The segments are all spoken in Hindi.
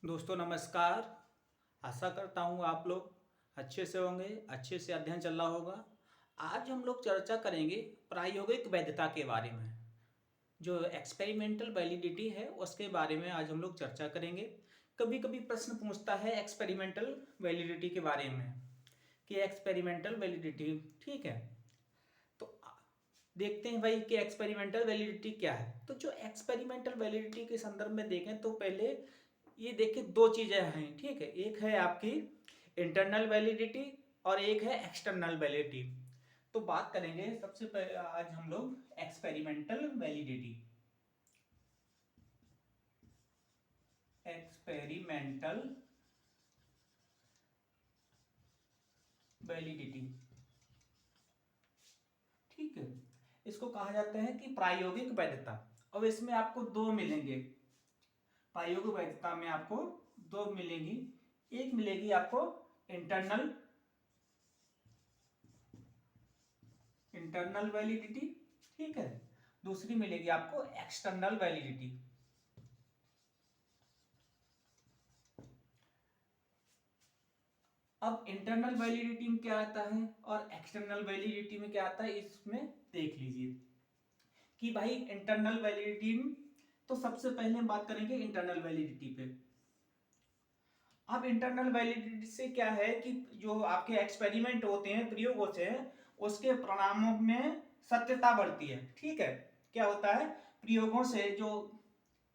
दोस्तों नमस्कार। आशा करता हूँ आप लोग अच्छे से होंगे, अच्छे से अध्ययन चल रहा होगा। आज हम लोग चर्चा करेंगे प्रायोगिक वैधता के बारे में। जो एक्सपेरिमेंटल वैलिडिटी है उसके बारे में आज हम लोग चर्चा करेंगे। कभी कभी प्रश्न पूछता है एक्सपेरिमेंटल वैलिडिटी के बारे में कि एक्सपेरिमेंटल वैलिडिटी ठीक है। तो देखते हैं भाई कि एक्सपेरिमेंटल वैलिडिटी क्या है। तो जो एक्सपेरिमेंटल वैलिडिटी के संदर्भ में देखें तो पहले ये देखिए दो चीजें हैं, ठीक है। एक है आपकी इंटरनल वैलिडिटी और एक है एक्सटर्नल वैलिडिटी। तो बात करेंगे सबसे पहले आज हम लोग एक्सपेरिमेंटल वैलिडिटी। एक्सपेरिमेंटल वैलिडिटी, ठीक है। इसको कहा जाता है कि प्रायोगिक वैधता। अब इसमें आपको दो मिलेंगे। प्रायोगिक वैधता में आपको दो मिलेंगी। एक मिलेगी आपको इंटरनल इंटरनल वैलिडिटी, ठीक है। दूसरी मिलेगी आपको एक्सटर्नल वैलिडिटी। अब इंटरनल वैलिडिटी में क्या आता है और एक्सटर्नल वैलिडिटी में क्या आता है, इसमें देख लीजिए कि भाई इंटरनल वैलिडिटी में तो सबसे पहले हम बात करेंगे इंटरनल वैलिडिटी पे। अब इंटरनल वैलिडिटी से क्या है कि जो आपके एक्सपेरिमेंट होते हैं, प्रयोग होते हैं, उसके परिणामों में सत्यता बढ़ती है, ठीक है। क्या होता है, प्रयोगों से जो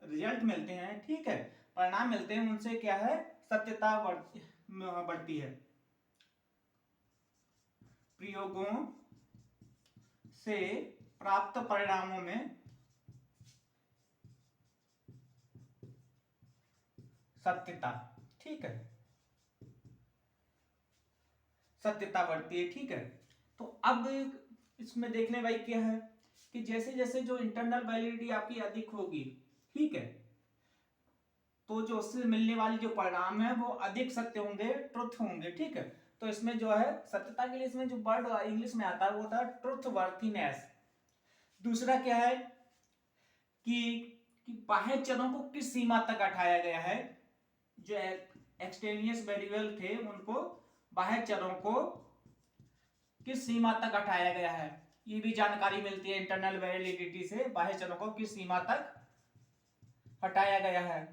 रिजल्ट मिलते हैं, ठीक है, परिणाम मिलते हैं, उनसे क्या है, सत्यता बढ़ती है। प्रयोगों से प्राप्त परिणामों में सत्यता, ठीक है, सत्यता बढ़ती है, ठीक है। तो अब इसमें देख लें भाई क्या है कि जैसे जैसे जो इंटरनल वैलिडिटी आपकी अधिक होगी, ठीक है, तो जो उससे मिलने वाली जो परिणाम है वो अधिक सत्य होंगे, ट्रुथ होंगे, ठीक है। तो इसमें जो है सत्यता के लिए इसमें जो वर्ड इंग्लिश में आता है वो होता है ट्रुथ वर्थीनेस। दूसरा क्या है कि बाह्य चरों को किस सीमा तक हटाया गया है। जो एक्सटेनियस वेरिएबल थे उनको, बाह्य चरों को किस सीमा तक हटाया गया है, ये भी जानकारी मिलती है इंटरनल वैलिडिटी से। बाह्य चरों को किस सीमा तक हटाया गया है।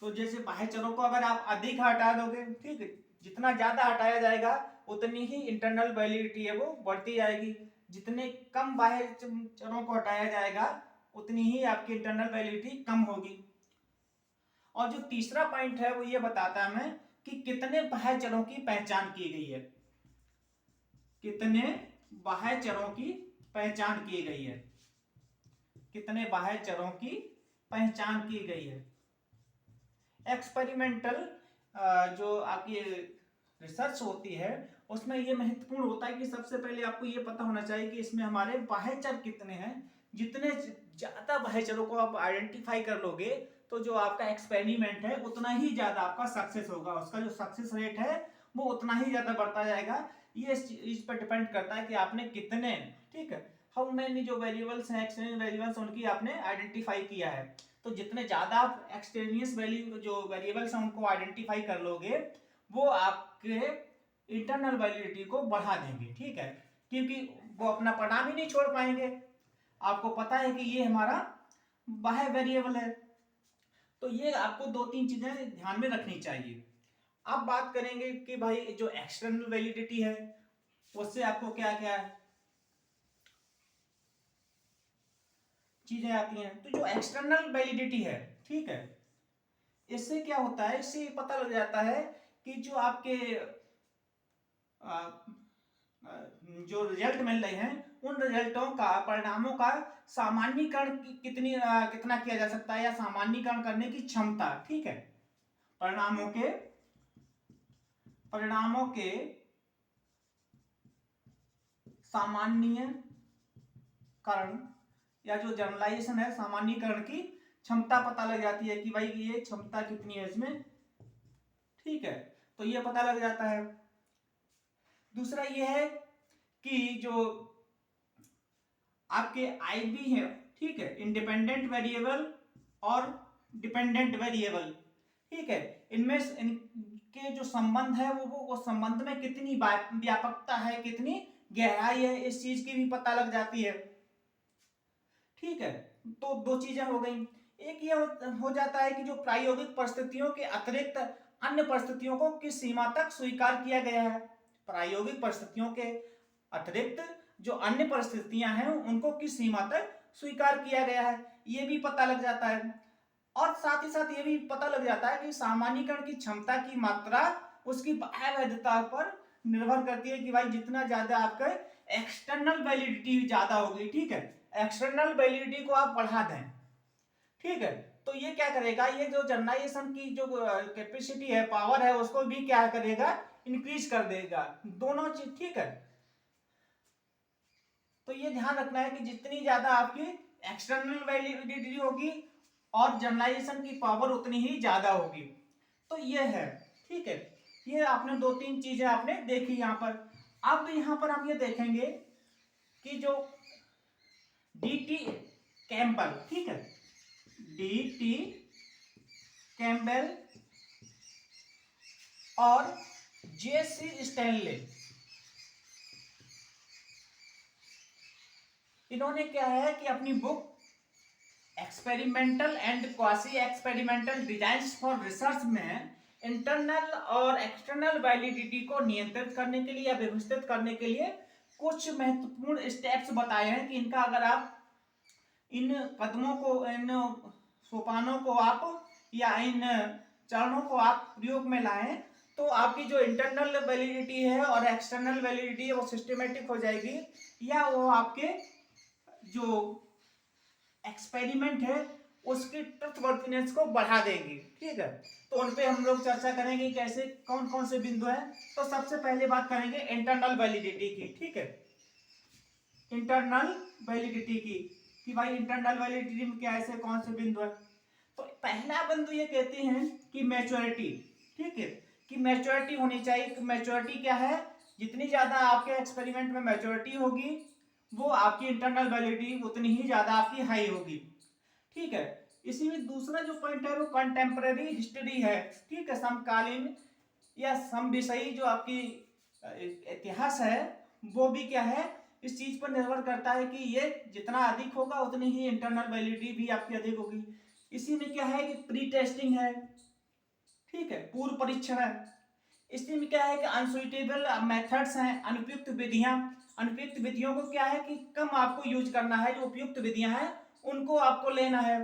तो जैसे बाह्य चरों को अगर आप अधिक हटा दोगे, ठीक है, जितना ज्यादा हटाया जाएगा उतनी ही इंटरनल वैलिडिटी है वो बढ़ती जाएगी। जितने कम बाह्य चरों को हटाया जाएगा उतनी ही आपकी इंटरनल वैलिडिटी कम होगी। और जो तीसरा पॉइंट है वो ये बताता है हमें कि कितने बाह्य चरों की पहचान की गई है। कितने बाह्य चरों की पहचान की गई है। कितने बाह्य चरों की पहचान की गई है। एक्सपेरिमेंटल जो आपकी रिसर्च होती है उसमें ये महत्वपूर्ण होता है कि सबसे पहले आपको ये पता होना चाहिए कि इसमें हमारे बाह्य चर कितने हैं। जितने ज्यादा बाह्य चरों को आप आइडेंटिफाई कर लोगे तो जो आपका एक्सपेरिमेंट है उतना ही ज्यादा आपका सक्सेस होगा। उसका जो सक्सेस रेट है वो उतना ही ज्यादा बढ़ता जाएगा। ये इस पर डिपेंड करता है कि आपने कितने, ठीक है, हाउ मेनी जो वेरिएबल्स हैं, एक्सटेर्नल वेरिएबल्स, उनकी आपने आइडेंटिफाई किया है। तो जितने ज्यादा आप एक्सटेनियस वैल्यू जो वेरिएबल्स हैं उनको आइडेंटिफाई कर लोगे वो आपके इंटरनल वैलिडिटी को बढ़ा देंगे, ठीक है, क्योंकि वो अपना परिणाम ही नहीं छोड़ पाएंगे। आपको पता है कि ये हमारा बाह्य वेरिएबल है। तो ये आपको दो तीन चीजें ध्यान में रखनी चाहिए। अब बात करेंगे कि भाई जो एक्सटर्नल वैलिडिटी है उससे आपको क्या क्या चीजें आती हैं। तो जो एक्सटर्नल वैलिडिटी है, ठीक है, इससे क्या होता है, इससे पता लग जाता है कि जो आपके जो रिजल्ट मिल रहे हैं उन रिजल्टों का, परिणामों का सामान्यीकरण कितना किया जा सकता है या सामान्यीकरण करने की क्षमता, ठीक है। परिणामों के परिणामों के सामान्यीकरण या जो जनरलाइजेशन है, सामान्यीकरण की क्षमता पता लग जाती है कि भाई ये क्षमता कितनी है इसमें, ठीक है। तो ये पता लग जाता है। दूसरा ये है कि जो आपके आईबी है, ठीक है, इंडिपेंडेंट वेरिएबल और डिपेंडेंट वेरिएबल, ठीक है। इनमें इनके जो संबंध है वो संबंध में कितनी व्यापकता है, कितनी गहराई है, इस चीज की भी पता लग जाती है, ठीक है। तो दो चीजें हो गई। एक ये हो जाता है कि जो प्रायोगिक परिस्थितियों के अतिरिक्त अन्य परिस्थितियों को किस सीमा तक स्वीकार किया गया है। प्रायोगिक परिस्थितियों के अतिरिक्त जो अन्य परिस्थितियां हैं उनको किस सीमा तक स्वीकार किया गया है, ये भी पता लग जाता है। और साथ ही साथ ये भी पता लग जाता है कि सामान्यीकरण की क्षमता की मात्रा उसकी बाह्य वैधता पर निर्भर करती है कि भाई जितना ज्यादा आपका एक्सटर्नल वैलिडिटी ज्यादा होगी, ठीक है, एक्सटर्नल वैलिडिटी को आप बढ़ा दें, ठीक है, तो ये क्या करेगा, ये जो जनरलाइजेशन की जो कैपेसिटी है, पावर है, उसको भी क्या करेगा, इंक्रीज कर देगा, दोनों चीज, ठीक है। तो ये ध्यान रखना है कि जितनी ज्यादा आपकी एक्सटर्नल वैलिडिटी होगी और जनरलाइजेशन की पावर उतनी ही ज्यादा होगी। तो ये है, ठीक है। ये आपने दो तीन चीजें आपने देखी यहाँ पर। अब यहाँ पर हम ये देखेंगे कि जो डी.टी. कैम्पबेल, ठीक है, डी.टी. कैम्पबेल और जे.सी. स्टैनले, इन्होंने क्या है कि अपनी book experimental and quasi experimental designs for research में इंटरनल और एक्सटर्नल वैलिडिटी को नियंत्रित करने के लिए या व्यवस्थित करने के लिए कुछ महत्वपूर्ण स्टेप्स बताए हैं कि इनका अगर आप इन कदमों को, इन सोपानों को आप या इन चरणों को आप प्रयोग में लाएं तो आपकी जो इंटरनल वैलिडिटी है और एक्सटर्नल वैलिडिटी है वो सिस्टमेटिक हो जाएगी, या वो आपके जो एक्सपेरिमेंट है उसकी ट्रस्टवर्थीनेस को बढ़ा देंगी, ठीक है। तो उन पे हम लोग चर्चा करेंगे कैसे, कौन कौन से बिंदु हैं। तो सबसे पहले बात करेंगे इंटरनल वैलिडिटी की, ठीक है, इंटरनल वैलिडिटी की, कि भाई इंटरनल वैलिडिटी में क्या ऐसे कौन से बिंदु है। तो पहला बिंदु ये कहते हैं कि मैच्योरिटी, ठीक है, कि मैच्योरिटी होनी चाहिए। मैच्योरिटी क्या है, जितनी ज्यादा आपके एक्सपेरिमेंट में मैच्योरिटी होगी वो आपकी इंटरनल वैलिडिटी उतनी ही ज्यादा आपकी हाई होगी, ठीक है। इसी में दूसरा जो पॉइंट है वो कंटेम्पररी हिस्ट्री है, ठीक है, समकालीन या समविषयी जो आपकी इतिहास है वो भी क्या है, इस चीज पर निर्भर करता है कि ये जितना अधिक होगा उतनी ही इंटरनल वैलिडिटी भी आपकी अधिक होगी। इसी में क्या है कि प्री टेस्टिंग है, ठीक है, पूर्व परीक्षण है। इसी में क्या है कि अनसुइटेबल मेथड्स हैं, अनुपयुक्त विधियां। अनुपयुक्त विधियों को क्या है कि कम आपको यूज करना है, जो उपयुक्त विधियां हैं उनको आपको लेना है।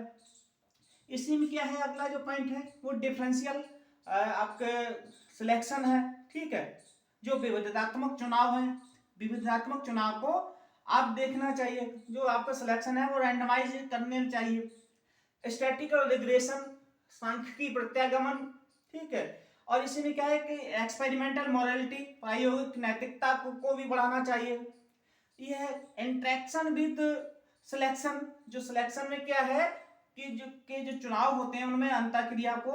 इसी में क्या है, अगला जो पॉइंट है वो डिफरेंशियल आपके सिलेक्शन है, ठीक है, जो विविधात्मक चुनाव है, विविधात्मक चुनाव को आप देखना चाहिए, जो आपका सिलेक्शन है वो रैंडमाइज करने चाहिए। स्टैटिकल रिग्रेशन, सांख्यिकी प्रत्यागमन, ठीक है। और इसी में क्या है कि एक्सपेरिमेंटल मोरालिटी, प्रायोगिक नैतिकता को भी बढ़ाना चाहिए। ये है इंटरेक्शन विद सिलेक्शन, जो सिलेक्शन में क्या है कि जो चुनाव होते हैं उनमें अंतःक्रिया को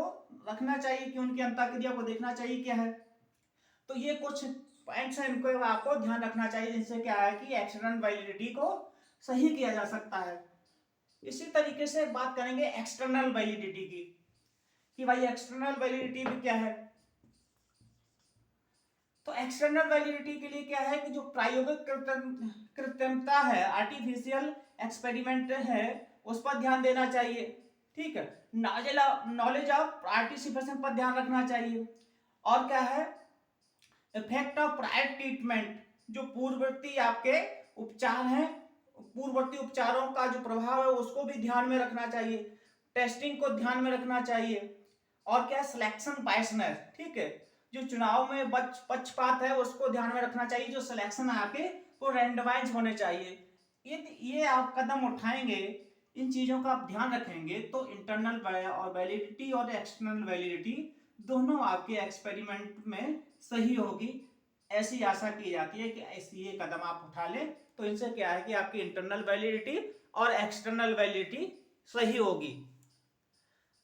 रखना चाहिए, कि उनकी अंतःक्रिया को देखना चाहिए क्या है। तो ये कुछ पॉइंट्स हैं, इनको आपको ध्यान रखना चाहिए, जिनसे क्या है कि एक्सटर्नल वैलिडिटी को सही किया जा सकता है। इसी तरीके से बात करेंगे एक्सटर्नल वैलिडिटी की, कि भाई एक्सटर्नल वैलिडिटी भी क्या है। तो एक्सटर्नल वैलिडिटी के लिए क्या है कि जो प्रायोगिक कृत्रिमता है, आर्टिफिशियल एक्सपेरिमेंट है, उस पर ध्यान देना चाहिए, ठीक है। नॉलेज ऑफ पार्टिसिपेशन पर ध्यान रखना चाहिए। और क्या है, इफेक्ट ऑफ प्रायर ट्रीटमेंट, जो पूर्ववर्ती आपके उपचार हैं, पूर्ववर्ती उपचारों का जो प्रभाव है उसको भी ध्यान में रखना चाहिए, टेस्टिंग को ध्यान में रखना चाहिए। और क्या, सिलेक्शन बायसनेस, ठीक है, जो चुनाव में पक्षपात है उसको ध्यान में रखना चाहिए, जो सिलेक्शन है आपके वो रैंडमाइज होने चाहिए। ये आप कदम उठाएंगे, इन चीजों का आप ध्यान रखेंगे तो इंटरनल वैलिडिटी और एक्सटर्नल वैलिडिटी दोनों आपके एक्सपेरिमेंट में सही होगी। ऐसी आशा की जाती है कि ऐसी ये कदम आप उठा लें तो इनसे क्या है कि आपकी इंटरनल वैलिडिटी और एक्सटर्नल वैलिडिटी सही होगी।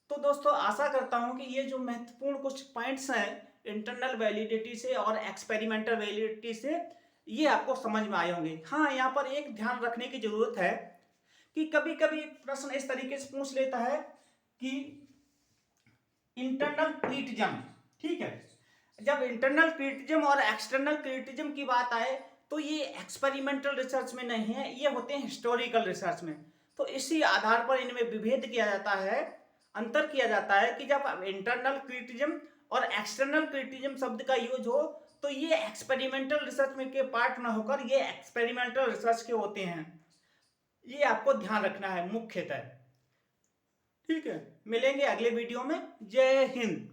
तो दोस्तों आशा करता हूं कि ये जो महत्वपूर्ण कुछ पॉइंट्स हैं इंटरनल वैलिडिटी से और एक्सपेरिमेंटल वैलिडिटी से, ये आपको समझ में आए होंगे। हाँ, यहाँ पर एक ध्यान रखने की जरूरत है कि कभी कभी प्रश्न इस तरीके से पूछ लेता है कि इंटरनल क्रिटिज्म, ठीक है। जब इंटरनल क्रिटिज्म और एक्सटर्नल क्रिटिज्म की बात आए तो ये एक्सपेरिमेंटल रिसर्च में नहीं है, ये होते हैं हिस्टोरिकल रिसर्च में। तो इसी आधार पर इनमें विभेद किया जाता है, अंतर किया जाता है कि जब इंटरनल क्रिटिज्म और एक्सटर्नल क्रिटिज्म शब्द का यूज हो तो ये एक्सपेरिमेंटल रिसर्च में के पार्ट ना होकर ये एक्सपेरिमेंटल रिसर्च के होते हैं। ये आपको ध्यान रखना है मुख्यतः, ठीक है। मिलेंगे अगले वीडियो में। जय हिंद।